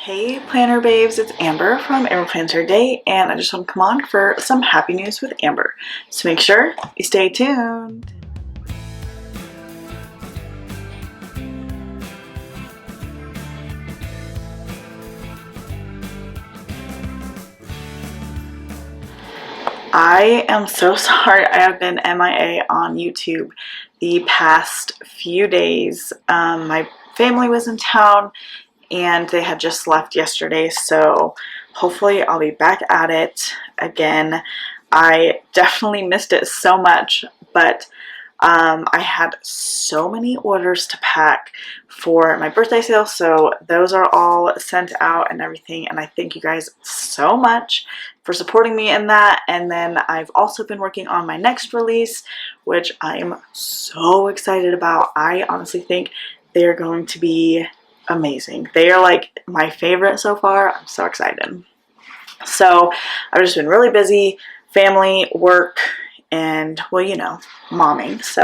Hey planner babes, it's Amber from AmberPlansHerDay, and I just want to come on for some happy news with Amber. So make sure you stay tuned. I am so sorry I have been MIA on YouTube the past few days. My family was in town and they had just left yesterday, so hopefully I'll be back at it again. I definitely missed it so much, but I had so many orders to pack for my birthday sale, so those are all sent out and everything, and I thank you guys so much for supporting me in that. And then I've also been working on my next release, which I am so excited about. I honestly think they are going to be amazing. They are like my favorite so far. I'm so excited. So I've just been really busy, family, work, and well, you know, momming. So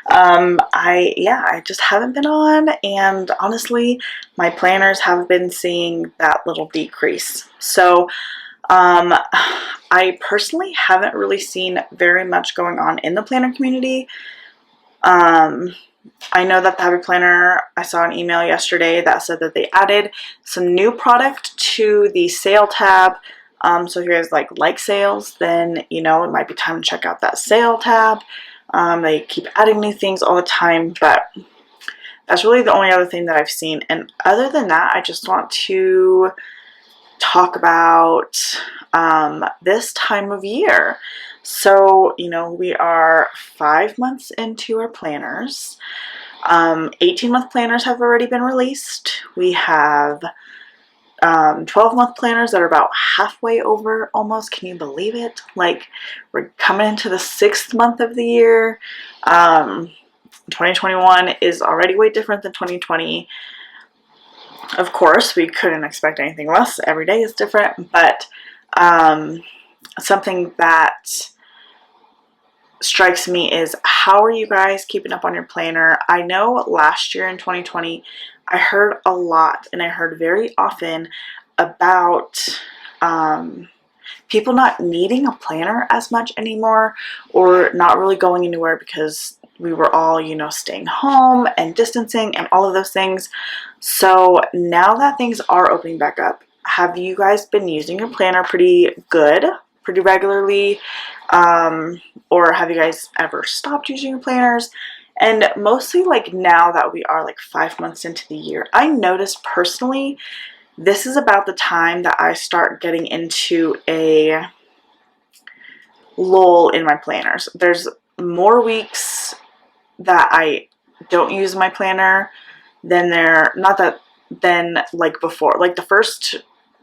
I just haven't been on, and honestly my planners have been seeing that little decrease. So I personally haven't really seen very much going on in the planner community. I know that the Happy Planner, I saw an email yesterday that said that they added some new product to the sale tab. So if you guys like sales, then you know it might be time to check out that sale tab. They keep adding new things all the time, but that's really the only other thing that I've seen. And other than that, I just want to talk about this time of year. So, you know, we are 5 months into our planners. 18-month planners have already been released. We have 12-month planners that are about halfway over almost. Can you believe it? Like, we're coming into the 6th month of the year. 2021 is already way different than 2020. Of course, we couldn't expect anything less. Every day is different, but something that strikes me is, how are you guys keeping up on your planner? I know last year in 2020, I heard a lot, and I heard very often about people not needing a planner as much anymore, or not really going anywhere because we were all, you know, staying home and distancing and all of those things. So now that things are opening back up, have you guys been using your planner pretty regularly? Or have you guys ever stopped using your planners? And mostly, like, now that we are like 5 months into the year, I noticed personally this is about the time that I start getting into a lull in my planners. There's more weeks that I don't use my planner than like before. Like the first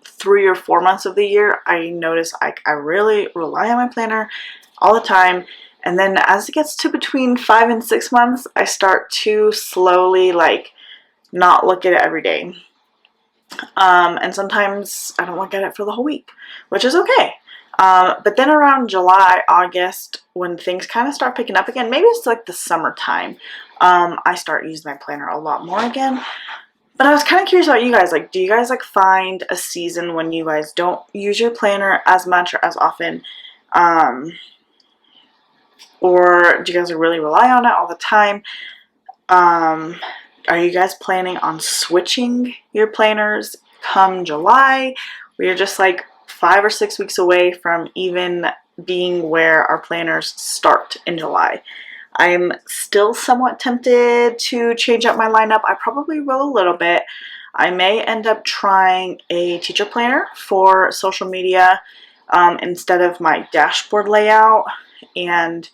3 or 4 months of the year, I notice I really rely on my planner all the time. And then as it gets to between 5 and 6 months, I start to slowly, like, not look at it every day. And sometimes I don't look at it for the whole week, which is okay. But then around July, August, when things kind of start picking up again, maybe it's like the summertime, I start using my planner a lot more again. But I was kind of curious about you guys. Like, do you guys like find a season when you guys don't use your planner as much or as often? Or do you guys really rely on it all the time? Are you guys planning on switching your planners come July? We are just like 5 or 6 weeks away from even being where our planners start in July. I'm still somewhat tempted to change up my lineup. I probably will a little bit. I may end up trying a teacher planner for social media instead of my dashboard layout, and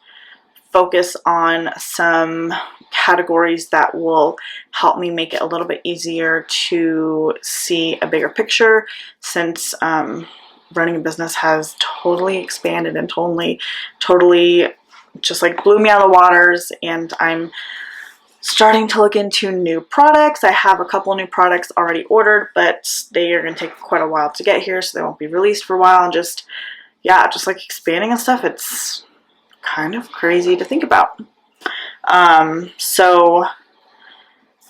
focus on some categories that will help me make it a little bit easier to see a bigger picture, since running a business has totally expanded and totally just like blew me out of the waters. And I'm starting to look into new products. I have a couple new products already ordered, but they are going to take quite a while to get here, so they won't be released for a while. And just like expanding and stuff, it's kind of crazy to think about. So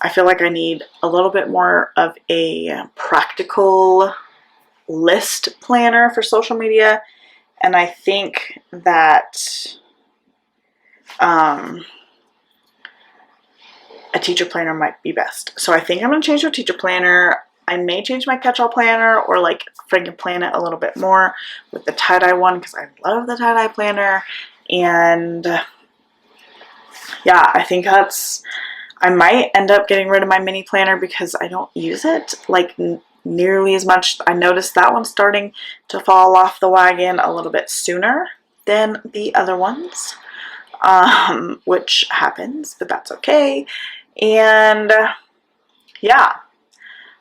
I feel like I need a little bit more of a practical list planner for social media, and I think that a teacher planner might be best. So I think I'm going to change to a teacher planner. I may change my catch-all planner, or like freaking plan it a little bit more with the tie-dye one, because I love the tie-dye planner. And yeah, I think I might end up getting rid of my mini planner because I don't use it like nearly as much. I noticed that one's starting to fall off the wagon a little bit sooner than the other ones, which happens, but that's okay. And yeah,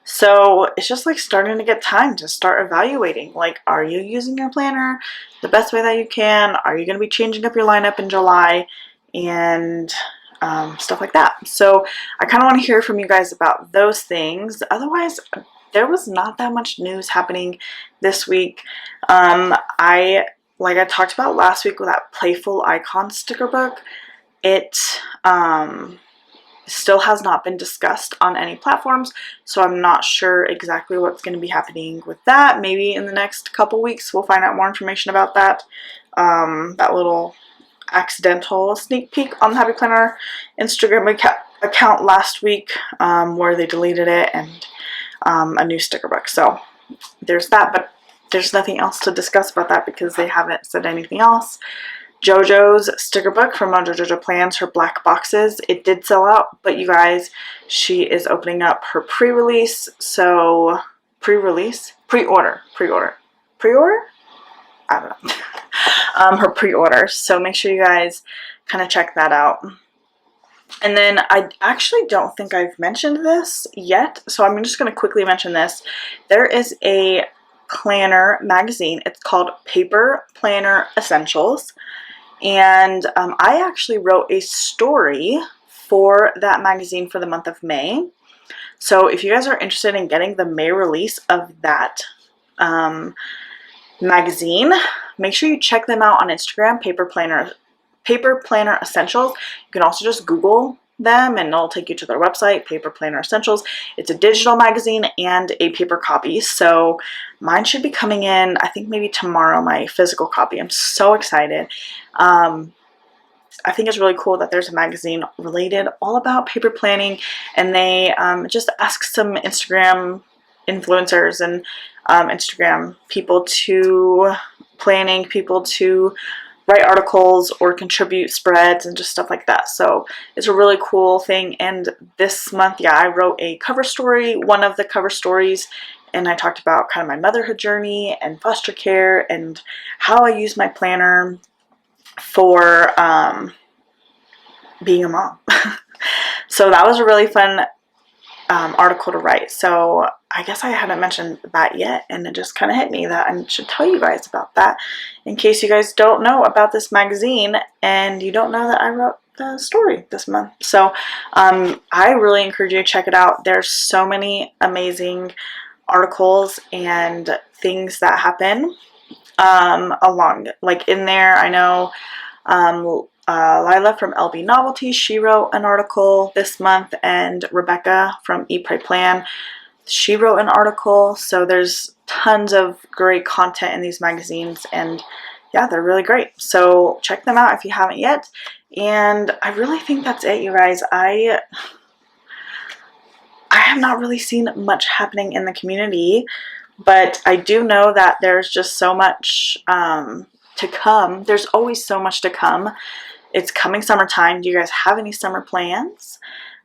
so it's just like starting to get time to start evaluating, like, are you using your planner the best way that you can? Are you going to be changing up your lineup in July? And stuff like that. So I kind of want to hear from you guys about those things. Otherwise, there was not that much news happening this week. Like I talked about last week with that Playful Icon sticker book, it still has not been discussed on any platforms, so I'm not sure exactly what's going to be happening with that. Maybe in the next couple weeks we'll find out more information about that. That little accidental sneak peek on the Happy Planner Instagram account last week, where they deleted it, and a new sticker book. So there's that, but there's nothing else to discuss about that because they haven't said anything else. JoJo's sticker book from JoJo Plans, her black boxes, it did sell out, but you guys, she is opening up her pre-release. So pre-order. I don't know. Her pre-order. So make sure you guys kind of check that out. And then I actually don't think I've mentioned this yet, so I'm just going to quickly mention this. There is a planner magazine. It's called Paper Planner Essentials. And I actually wrote a story for that magazine for the month of May. So if you guys are interested in getting the May release of that magazine, make sure you check them out on Instagram, Paper Planner Essentials. You can also just Google them and it'll take you to their website, Paper Planner Essentials. It's a digital magazine and a paper copy. So mine should be coming in, I think maybe tomorrow, my physical copy. I'm so excited. I think it's really cool that there's a magazine related all about paper planning, and they just ask some Instagram influencers and Instagram people to write articles or contribute spreads and just stuff like that. So it's a really cool thing. And this month, yeah, I wrote a cover story, one of the cover stories, and I talked about kind of my motherhood journey and foster care and how I use my planner for being a mom. So that was a really fun article to write. So I guess I hadn't mentioned that yet, and it just kind of hit me that I should tell you guys about that in case you guys don't know about this magazine and you don't know that I wrote the story this month. So I really encourage you to check it out. There's so many amazing articles and things that happen along, like in there. I know Lila from LB Novelty, she wrote an article this month, and Rebecca from Eat Pray Plan, she wrote an article. So there's tons of great content in these magazines, and yeah, they're really great. So check them out if you haven't yet. And I really think that's it, you guys. I have not really seen much happening in the community, but I do know that there's just so much to come. There's always so much to come. It's coming summertime. Do you guys have any summer plans?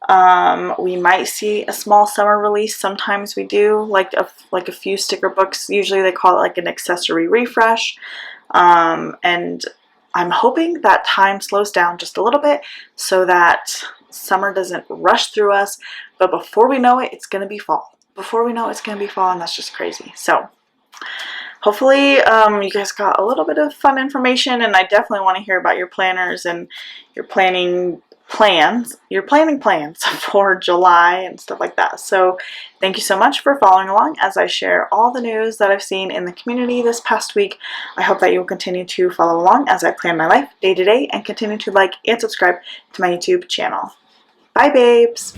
We might see a small summer release. Sometimes we do, like a few sticker books. Usually they call it like an accessory refresh. And I'm hoping that time slows down just a little bit so that summer doesn't rush through us. But before we know it, it's going to be fall. Before we know it, it's going to be fall, and that's just crazy. So hopefully you guys got a little bit of fun information, and I definitely want to hear about your planners and your planning plans for July and stuff like that. So thank you so much for following along as I share all the news that I've seen in the community this past week. I hope that you will continue to follow along as I plan my life day to day and continue to like and subscribe to my YouTube channel. Bye, babes!